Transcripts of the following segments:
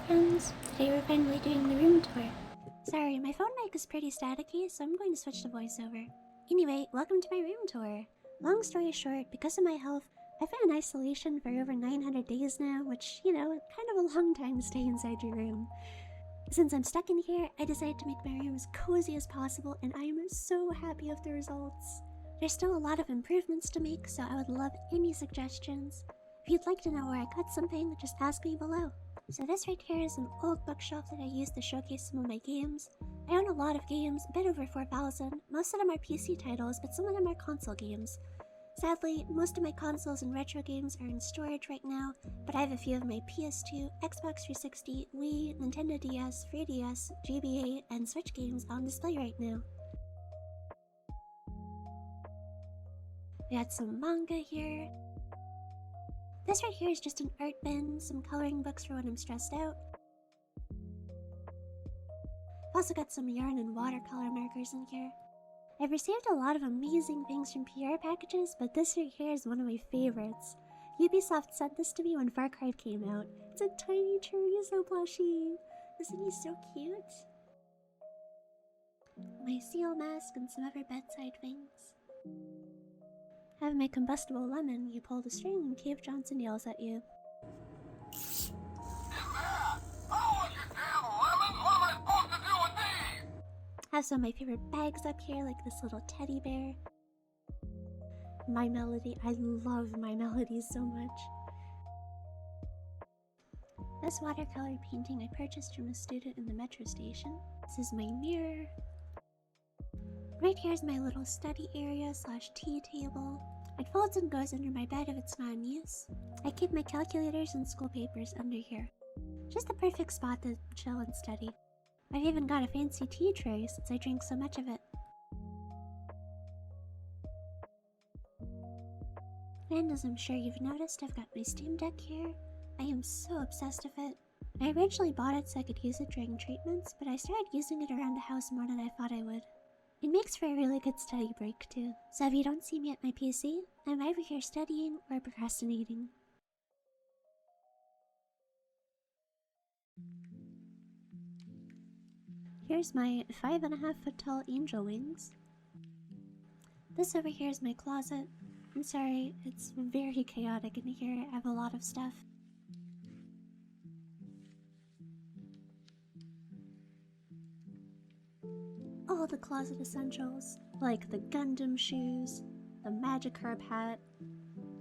friends! Today we're finally doing the room tour. Sorry, my phone mic is pretty staticky, so I'm going to switch to voiceover. Anyway, welcome to my room tour. Long story short, because of my health, I've been in isolation for over 900 days now, which, you know, kind of a long time to stay inside your room. Since I'm stuck in here, I decided to make my room as cozy as possible, and I am so happy with the results. There's still a lot of improvements to make, so I would love any suggestions. If you'd like to know where I cut something, just ask me below. So this right here is an old bookshelf that I use to showcase some of my games. I own a lot of games, a bit over 4,000. Most of them are PC titles, but some of them are console games. Sadly, most of my consoles and retro games are in storage right now, but I have a few of my PS2, Xbox 360, Wii, Nintendo DS, 3DS, GB, and Switch games on display right now. We got some manga here. This right here is just an art bin, some coloring books for when I'm stressed out. I've also got some yarn and watercolor markers in here. I've received a lot of amazing things from PR packages, but this right here is one of my favorites. Ubisoft sent this to me when Far Cry came out. It's a tiny chorizo plushie! Isn't he so cute? My seal mask and some other bedside things. I have my combustible lemon. You pull the string and Cave Johnson yells at you. I have some of my favorite bags up here, like this little teddy bear. My Melody. I love My Melody so much. This watercolor painting I purchased from a student in the metro station. This is my mirror. Right here is my little study area / tea table. It folds and goes under my bed if it's not in use. I keep my calculators and school papers under here. Just the perfect spot to chill and study. I've even got a fancy tea tray since I drink so much of it. And as I'm sure you've noticed, I've got my Steam Deck here. I am so obsessed with it. I originally bought it so I could use it during treatments, but I started using it around the house more than I thought I would. It makes for a really good study break too, so if you don't see me at my PC, I'm either here studying or procrastinating. Here's my 5.5 foot tall angel wings. This over here is my closet. I'm sorry, it's very chaotic in here. I have a lot of stuff. All the closet essentials, like the Gundam shoes, the Magikarp hat,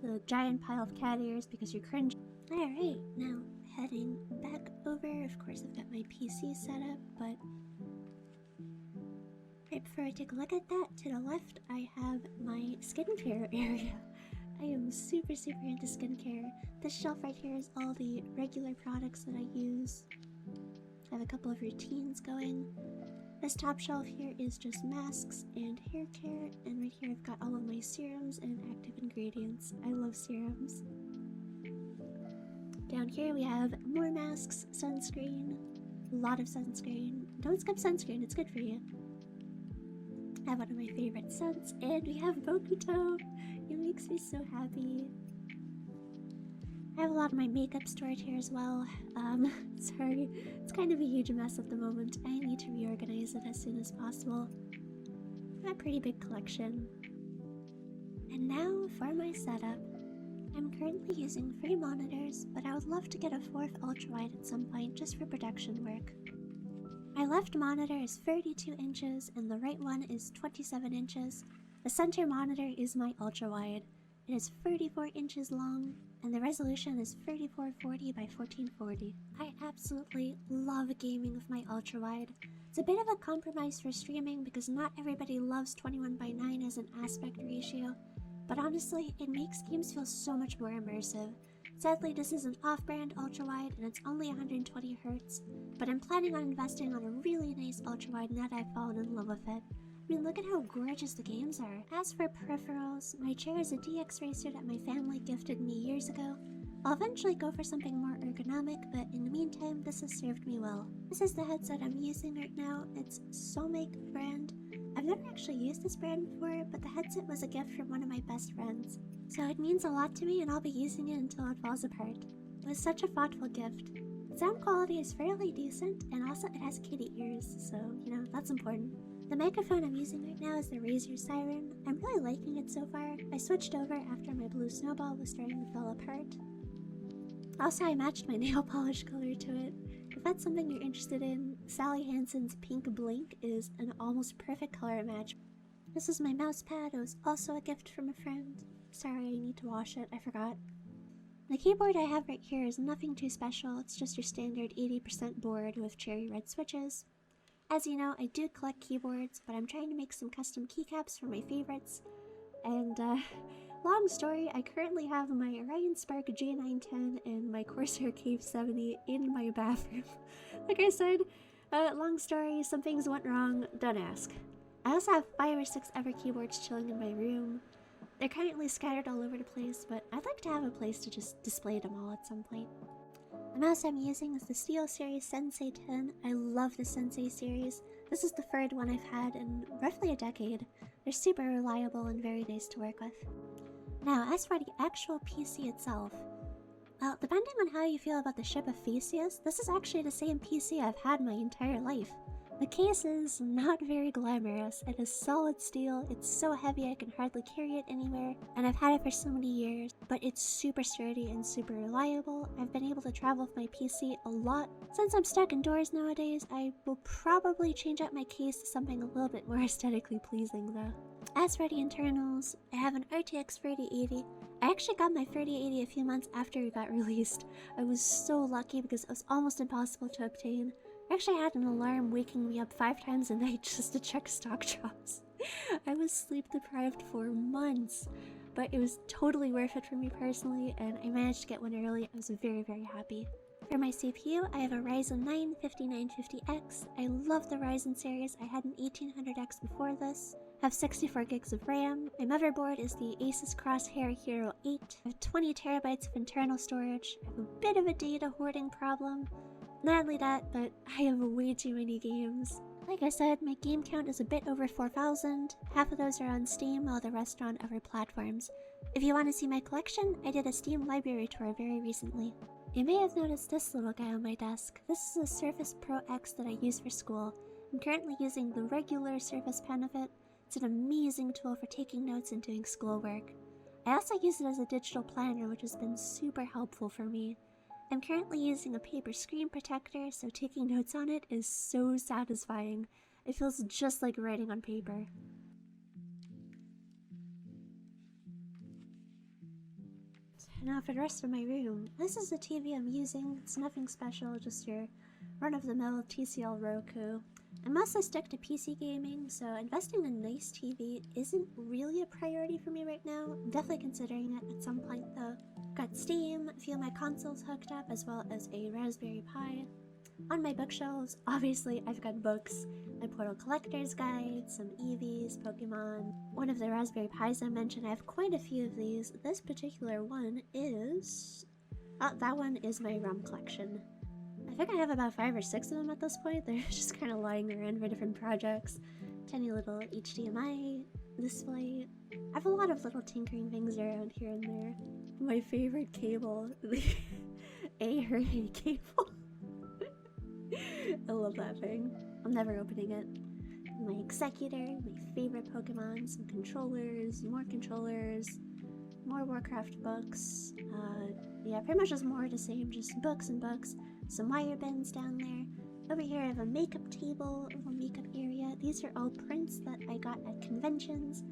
the giant pile of cat ears because you're cringe. Alright, now heading back over. Of course I've got my PC set up, but right before I take a look at that, to the left I have my skincare area. I am super into skincare. This shelf right here is all the regular products that I use. I have a couple of routines going. This top shelf here is just masks and hair care, and right here I've got all of my serums and active ingredients. I love serums. Down here we have more masks, sunscreen, a lot of sunscreen. Don't skip sunscreen, it's good for you. I have one of my favorite scents, and we have Bokuto. It makes me so happy. I have a lot of my makeup stored here as well. Sorry, it's kind of a huge mess at the moment. I need to reorganize it as soon as possible. I have a pretty big collection. And now for my setup. I'm currently using 3 monitors, but I would love to get a 4th ultrawide at some point just for production work. My left monitor is 32 inches and the right one is 27 inches. The center monitor is my ultrawide. It is 34 inches long, and the resolution is 3440 by 1440. I absolutely love gaming with my ultrawide. It's a bit of a compromise for streaming because not everybody loves 21:9 as an aspect ratio, but honestly, it makes games feel so much more immersive. Sadly, this is an off-brand ultrawide and it's only 120Hz, but I'm planning on investing on a really nice ultrawide now that I've fallen in love with it. I mean, look at how gorgeous the games are. As for peripherals, my chair is a DX Racer that my family gifted me years ago. I'll eventually go for something more ergonomic, but in the meantime, this has served me well. This is the headset I'm using right now. It's Somake brand. I've never actually used this brand before, but the headset was a gift from one of my best friends. So it means a lot to me and I'll be using it until it falls apart. It was such a thoughtful gift. Sound quality is fairly decent, and also it has kitty ears, so, you know, that's important. The microphone I'm using right now is the Razer Siren. I'm really liking it so far. I switched over after my blue snowball was starting to fall apart. Also, I matched my nail polish color to it. If that's something you're interested in, Sally Hansen's Pink Blink is an almost perfect color match. This is my mouse pad. It was also a gift from a friend. Sorry, I need to wash it. I forgot. The keyboard I have right here is nothing too special. It's just your standard 80% board with cherry red switches. As you know, I do collect keyboards, but I'm trying to make some custom keycaps for my favorites. And, long story, I currently have my Orion Spark G910 and my Corsair Cave 70 in my bathroom. Like I said, long story, some things went wrong, don't ask. I also have 5 or 6 other keyboards chilling in my room. They're currently scattered all over the place, but I'd like to have a place to just display them all at some point. The mouse I'm using is the SteelSeries Sensei 10. I love the Sensei series. This is the third one I've had in roughly a decade. They're super reliable and very nice to work with. Now, as for the actual PC itself, well, depending on how you feel about the ship of Theseus, this is actually the same PC I've had my entire life. The case is not very glamorous. It is solid steel, it's so heavy I can hardly carry it anywhere, and I've had it for so many years, but it's super sturdy and super reliable. I've been able to travel with my PC a lot. Since I'm stuck indoors nowadays, I will probably change out my case to something a little bit more aesthetically pleasing though. As for the internals, I have an RTX 3080. I actually got my 3080 a few months after it got released. I was so lucky because it was almost impossible to obtain. I actually had an alarm waking me up 5 times a night just to check stock drops. I was sleep deprived for months, but it was totally worth it for me personally, and I managed to get one early. I was very, very happy. For my CPU, I have a Ryzen 9 5950X. I love the Ryzen series. I had an 1800X before this. I have 64 gigs of RAM. My motherboard is the Asus Crosshair Hero 8. I have 20 terabytes of internal storage. I have a bit of a data hoarding problem. Not only that, but I have way too many games. Like I said, my game count is a bit over 4,000. Half of those are on Steam, while the rest are on other platforms. If you want to see my collection, I did a Steam library tour very recently. You may have noticed this little guy on my desk. This is a Surface Pro X that I use for school. I'm currently using the regular Surface Pen of it. It's an amazing tool for taking notes and doing schoolwork. I also use it as a digital planner, which has been super helpful for me. I'm currently using a paper screen protector, so taking notes on it is so satisfying. It feels just like writing on paper. Now for the rest of my room, this is the TV I'm using. It's nothing special, just your run-of-the-mill TCL Roku. I mostly stick to PC gaming, so investing in a nice TV isn't really a priority for me right now. I'm definitely considering it at some point though. Got Steam, a few of my consoles hooked up, as well as a Raspberry Pi. On my bookshelves, obviously I've got books, my Portal Collector's Guide, some EVs, Pokemon. One of the Raspberry Pis I mentioned, I have quite a few of these. This particular one is... that one is my ROM collection. I think I have about 5 or 6 of them at this point. They're just kind of lying around for different projects. Tiny little HDMI display. I have a lot of little tinkering things around here and there. My favorite cable, the A cable. I love that thing. I'm never opening it. My Executor, my favorite Pokemon, some controllers, more Warcraft books. Yeah, pretty much just more of the same, just books and books. Some wire bins down there. Over here I have a makeup table, a little makeup area. These are all prints that I got at conventions.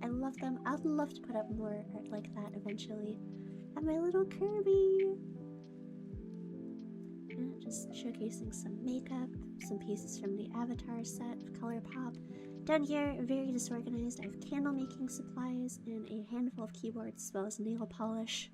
I love them. I'd love to put up more art like that eventually. And my little Kirby! And just showcasing some makeup, some pieces from the Avatar set of ColourPop. Down here, very disorganized, I have candle making supplies and a handful of keyboards as well as nail polish.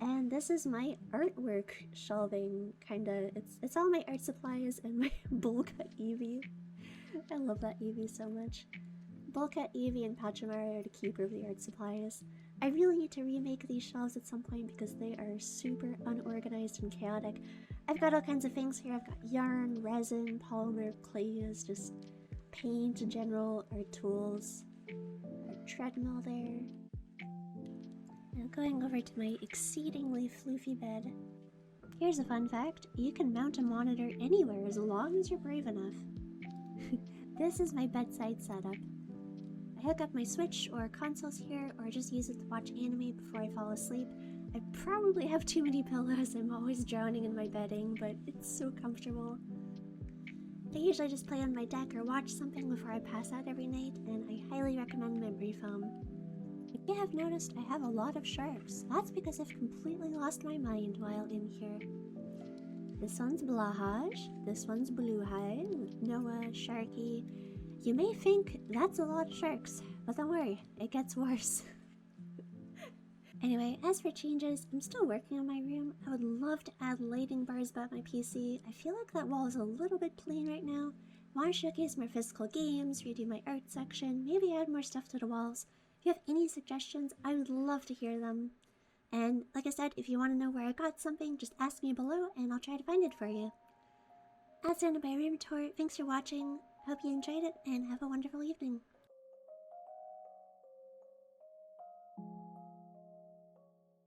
And this is my artwork shelving, kinda. It's all my art supplies and my bowl cut Eevee. I love that Eevee so much. Bowl cut Eevee and Pachamaru are the keeper of the art supplies. I really need to remake these shelves at some point because they are super unorganized and chaotic. I've got all kinds of things here. I've got yarn, resin, polymer, clays, just paint in general, art tools, art treadmill there. Now going over to my exceedingly floofy bed. Here's a fun fact. You can mount a monitor anywhere as long as you're brave enough. This is my bedside setup. I hook up my Switch or consoles here, or just use it to watch anime before I fall asleep. I probably have too many pillows. I'm always drowning in my bedding, but it's so comfortable. I usually just play on my deck or watch something before I pass out every night, and I highly recommend memory foam. You may have noticed I have a lot of sharks. That's because I've completely lost my mind while in here. This one's Blahaj, this one's Bluehide, Noah, Sharky. You may think that's a lot of sharks, but don't worry, it gets worse. Anyway, as for changes, I'm still working on my room. I would love to add lighting bars above my PC. I feel like that wall is a little bit plain right now. I want to showcase more physical games, redo my art section, maybe add more stuff to the walls. If you have any suggestions, I would love to hear them. And like I said, if you want to know where I got something, just ask me below and I'll try to find it for you. That's the end of my room tour. Thanks for watching. Hope you enjoyed it and have a wonderful evening.